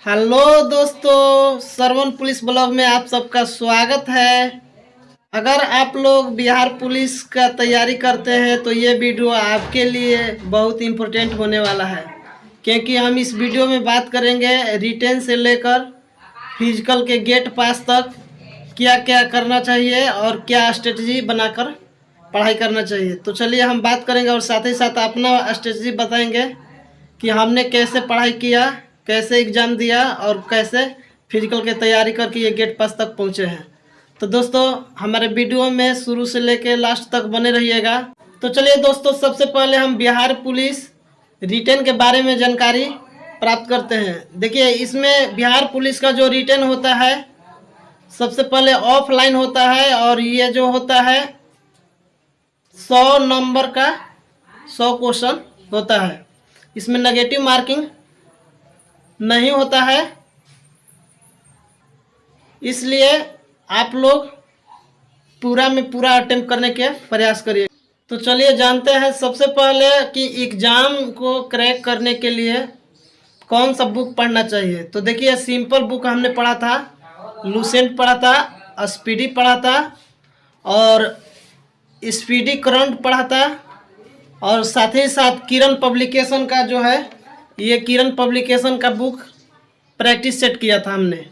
Hello दोस्तों, Sarwan police blog में आप सबका स्वागत है। अगर आप लोग बिहार पुलिस का तैयारी करते हैं तो ये वीडियो आपके लिए बहुत इम्पोर्टेंट होने वाला है, क्योंकि हम इस वीडियो में बात करेंगे रिटेन से लेकर फिजिकल के गेट पास तक क्या क्या करना चाहिए और क्या स्ट्रेटजी बनाकर पढ़ाई करना चाहिए। तो चलिए हम बात करेंगे और साथ ही साथ अपना स्ट्रेटजी बताएंगे कि हमने कैसे पढ़ाई किया, कैसे एग्ज़ाम दिया और कैसे फिजिकल की तैयारी करके ये गेट पास तक पहुँचे हैं। तो दोस्तों हमारे वीडियो में शुरू से लेकर लास्ट तक बने रहिएगा। तो चलिए दोस्तों, सबसे पहले हम बिहार पुलिस रिटेन के बारे में जानकारी प्राप्त करते हैं। देखिए, इसमें बिहार पुलिस का जो रिटेन होता है सबसे पहले ऑफलाइन होता है और ये जो होता है 100 नंबर का 100 क्वेश्चन होता है। इसमें नेगेटिव मार्किंग नहीं होता है, इसलिए आप लोग पूरा में पूरा अटेम्प्ट करने के प्रयास करिए। तो चलिए जानते हैं सबसे पहले कि एग्ज़ाम को क्रैक करने के लिए कौन सा बुक पढ़ना चाहिए। तो देखिए, सिंपल बुक हमने पढ़ा था, लूसेंट पढ़ा था, स्पीडी पढ़ा था और स्पीडी करंट पढ़ा था और साथ ही साथ किरण पब्लिकेशन का जो है, ये किरण पब्लिकेशन का बुक प्रैक्टिस सेट किया था हमने।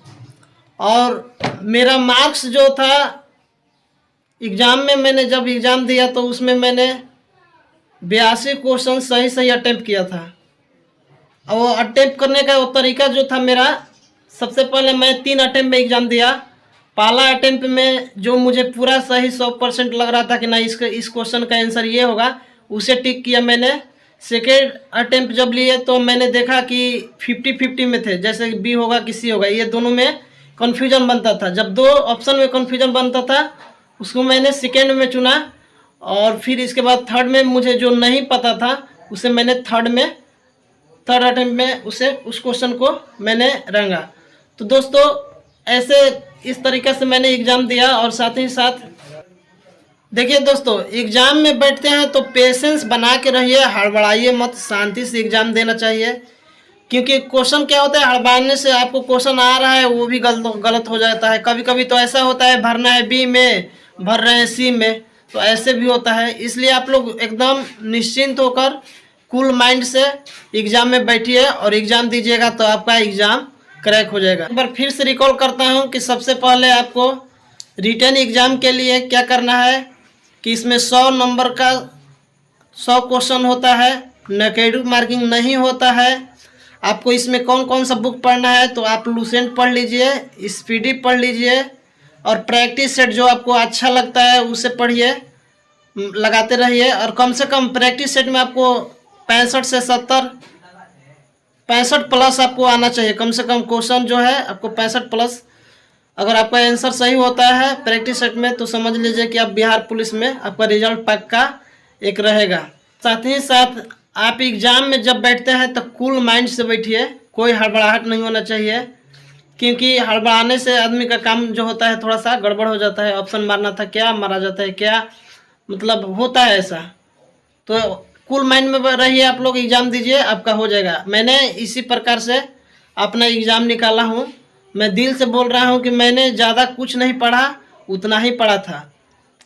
और मेरा मार्क्स जो था एग्ज़ाम में, मैंने जब एग्ज़ाम दिया तो उसमें मैंने 82 क्वेश्चन सही सही अटेम्प्ट किया था। और वो अटेम्प्ट करने का वो तरीका जो था मेरा, सबसे पहले मैं 3 अटेम्प्ट में एग्ज़ाम दिया। पहला अटेम्प्ट में जो मुझे पूरा सही 100% लग रहा था कि ना इस क्वेश्चन का आंसर ये होगा, उसे टिक किया मैंने। सेकेंड अटेम्प्ट जब लिए तो मैंने देखा कि 50-50 में थे, जैसे बी होगा कि सी होगा, ये दोनों में कन्फ्यूजन बनता था। जब 2 ऑप्शन में कन्फ्यूजन बनता था उसको मैंने सेकेंड में चुना और फिर इसके बाद थर्ड में मुझे जो नहीं पता था उसे मैंने थर्ड अटेम्प्ट में उस क्वेश्चन को मैंने रंगा। तो दोस्तों ऐसे इस तरीके से मैंने एग्ज़ाम दिया। और साथ ही साथ देखिए दोस्तों, एग्ज़ाम में बैठते हैं तो पेशेंस बना के रहिए, हड़बड़ाइए मत, शांति से एग्ज़ाम देना चाहिए। क्योंकि क्वेश्चन क्या होता है, हड़बड़ाने से आपको क्वेश्चन आ रहा है वो भी गलत हो जाता है। कभी कभी तो ऐसा होता है भरना है बी में, भर रहे हैं सी में, तो ऐसे भी होता है। इसलिए आप लोग एकदम निश्चिंत होकर कूल माइंड से एग्ज़ाम में बैठिए और एग्ज़ाम दीजिएगा तो आपका एग्ज़ाम क्रैक हो जाएगा। एक बार फिर से रिकॉल करता हूँ कि सबसे पहले आपको रिटन एग्ज़ाम के लिए क्या करना है कि इसमें 100 नंबर का 100 क्वेश्चन होता है, नेगेटिव मार्किंग नहीं होता है। आपको इसमें कौन कौन सा बुक पढ़ना है, तो आप लूसेंट पढ़ लीजिए, स्पीडी पढ़ लीजिए और प्रैक्टिस सेट जो आपको अच्छा लगता है उसे पढ़िए, लगाते रहिए। और कम से कम प्रैक्टिस सेट में आपको 65 से 70, 65 प्लस आपको आना चाहिए कम से कम। क्वेश्चन जो है आपको 65 प्लस, अगर आपका आंसर सही होता है प्रैक्टिस सेट में तो समझ लीजिए कि आप बिहार पुलिस में आपका रिजल्ट पक्का एक रहेगा। साथ ही साथ आप एग्ज़ाम में जब बैठते हैं तो कूल माइंड से बैठिए, कोई हड़बड़ाहट नहीं होना चाहिए। क्योंकि हड़बड़ाने से आदमी का काम जो होता है थोड़ा सा गड़बड़ हो जाता है। ऑप्शन मारना था क्या मारा जाता है क्या, मतलब होता है ऐसा। तो कूल माइंड में रहिए, आप लोग एग्ज़ाम दीजिए, आपका हो जाएगा। मैंने इसी प्रकार से अपना एग्ज़ाम निकाला हूँ। मैं दिल से बोल रहा हूँ कि मैंने ज़्यादा कुछ नहीं पढ़ा, उतना ही पढ़ा था।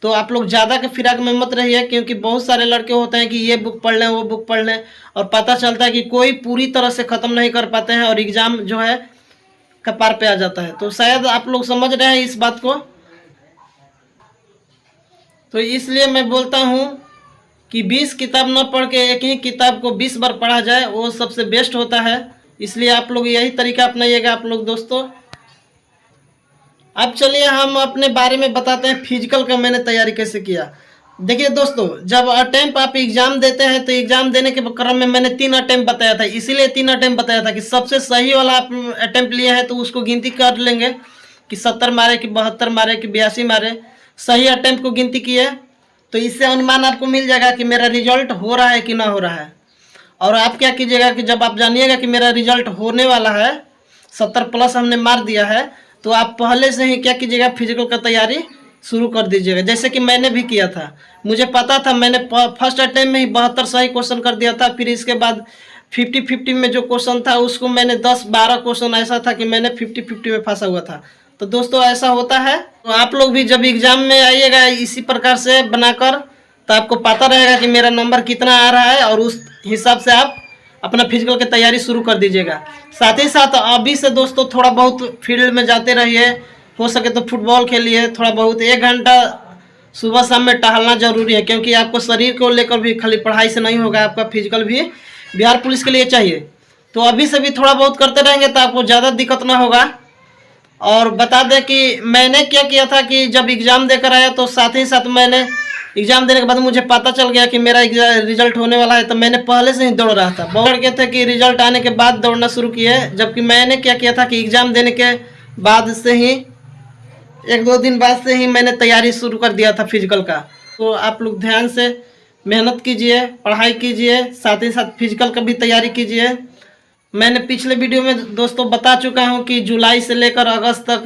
तो आप लोग ज़्यादा के फिराक में मत रहिए, क्योंकि बहुत सारे लड़के होते हैं कि ये बुक पढ़ लें वो बुक पढ़ लें, और पता चलता है कि कोई पूरी तरह से ख़त्म नहीं कर पाते हैं और एग्ज़ाम जो है कपार पे आ जाता है। तो शायद आप लोग समझ रहे हैं इस बात को। तो इसलिए मैं बोलता हूँ कि 20 किताब न पढ़ के एक ही किताब को 20 बार पढ़ा जाए, वो सबसे बेस्ट होता है। इसलिए आप लोग यही तरीका अपनाइएगा आप लोग दोस्तों। अब चलिए हम अपने बारे में बताते हैं, फिजिकल का मैंने तैयारी कैसे किया। देखिए दोस्तों, जब अटेम्प्ट आप एग्ज़ाम देते हैं तो एग्ज़ाम देने के क्रम में मैंने 3 अटेम्प्ट बताया था, इसीलिए 3 अटेम्प्ट बताया था कि सबसे सही वाला आप अटेम्प्ट लिए हैं तो उसको गिनती कर लेंगे कि 70 मारे कि 72 मारे कि 82 मारे। सही अटेम्प्ट को गिनती किए तो इससे अनुमान आपको मिल जाएगा कि मेरा रिजल्ट हो रहा है कि ना हो रहा है। और आप क्या कीजिएगा कि जब आप जानिएगा कि मेरा रिजल्ट होने वाला है, 70 प्लस हमने मार दिया है, तो आप पहले से ही क्या कीजिएगा, फिजिकल का तैयारी शुरू कर दीजिएगा। जैसे कि मैंने भी किया था, मुझे पता था, मैंने फर्स्ट अटेम्प्ट में ही 72 सही क्वेश्चन कर दिया था। फिर इसके बाद 50-50 में जो क्वेश्चन था उसको मैंने 10-12 क्वेश्चन ऐसा था कि मैंने 50-50 में फंसा हुआ था। तो दोस्तों ऐसा होता है, तो आप लोग भी जब एग्जाम में आइएगा इसी प्रकार से बनाकर, तो आपको पता रहेगा कि मेरा नंबर कितना आ रहा है और उस हिसाब से आप अपना फिजिकल की तैयारी शुरू कर दीजिएगा। साथ ही साथ अभी से दोस्तों थोड़ा बहुत फील्ड में जाते रहिए, हो सके तो फुटबॉल खेलिए थोड़ा बहुत, 1 घंटा सुबह शाम में टहलना जरूरी है, क्योंकि आपको शरीर को लेकर भी खाली पढ़ाई से नहीं होगा, आपका फिजिकल भी बिहार पुलिस के लिए चाहिए। तो अभी से भी थोड़ा बहुत करते रहेंगे तो आपको ज़्यादा दिक्कत ना होगा। और बता दें कि मैंने क्या किया था कि जब एग्ज़ाम देकर आया तो साथ ही साथ मैंने एग्ज़ाम देने के बाद मुझे पता चल गया कि मेरा रिजल्ट होने वाला है, तो मैंने पहले से ही दौड़ रहा था। बहुत लड़के थे कि रिजल्ट आने के बाद दौड़ना शुरू किए, जबकि मैंने क्या किया था कि एग्ज़ाम देने के बाद से ही 1-2 दिन बाद से ही मैंने तैयारी शुरू कर दिया था फिजिकल का। तो आप लोग ध्यान से मेहनत कीजिए, पढ़ाई कीजिए, साथ ही साथ फिजिकल का भी तैयारी कीजिए। मैंने पिछले वीडियो में दोस्तों बता चुका हूं कि जुलाई से लेकर अगस्त तक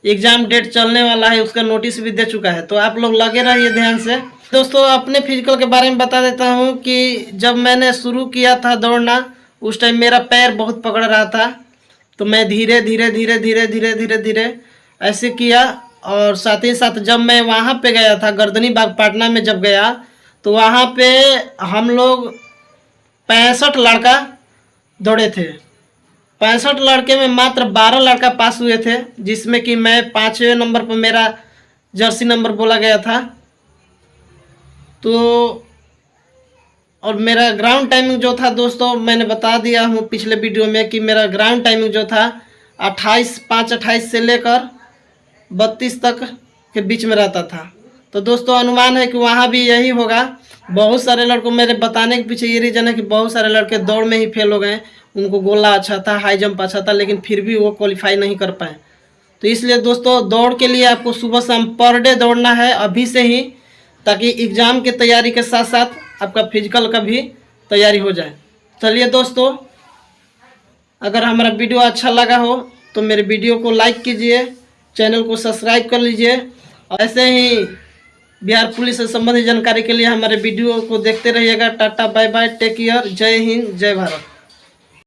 एग्ज़ाम डेट चलने वाला है, उसका नोटिस भी दे चुका है, तो आप लोग लगे रहिए ध्यान से। दोस्तों अपने फिजिकल के बारे में बता देता हूं कि जब मैंने शुरू किया था दौड़ना उस टाइम मेरा पैर बहुत पकड़ रहा था, तो मैं धीरे धीरे धीरे धीरे धीरे धीरे धीरे ऐसे किया। और साथ ही साथ जब मैं वहाँ पे गया था गर्दनी बाग पटना में, जब गया तो वहाँ पे हम लोग 65 लड़का दौड़े थे। 65 लड़के में मात्र 12 लड़का पास हुए थे, जिसमें कि मैं 5वें नंबर पर मेरा जर्सी नंबर बोला गया था। तो और मेरा ग्राउंड टाइमिंग जो था दोस्तों मैंने बता दिया हूँ पिछले वीडियो में कि मेरा ग्राउंड टाइमिंग जो था 5:28 से लेकर 32 तक के बीच में रहता था। तो दोस्तों अनुमान है कि वहाँ भी यही होगा। बहुत सारे लड़कों, मेरे बताने के पीछे ये रीज़न है कि बहुत सारे लड़के दौड़ में ही फेल हो गए, उनको गोला अच्छा था, हाई जंप अच्छा था, लेकिन फिर भी वो क्वालिफाई नहीं कर पाए। तो इसलिए दोस्तों दौड़ के लिए आपको सुबह शाम पर डे दौड़ना है अभी से ही, ताकि एग्ज़ाम की तैयारी के साथ साथ आपका फिजिकल का भी तैयारी हो जाए। चलिए दोस्तों, अगर हमारा वीडियो अच्छा लगा हो तो मेरे वीडियो को लाइक कीजिए, चैनल को सब्सक्राइब कर लीजिए। ऐसे ही बिहार पुलिस से संबंधित जानकारी के लिए हमारे वीडियो को देखते रहिएगा। Tata bye bye, take care, जय हिंद, जय भारत।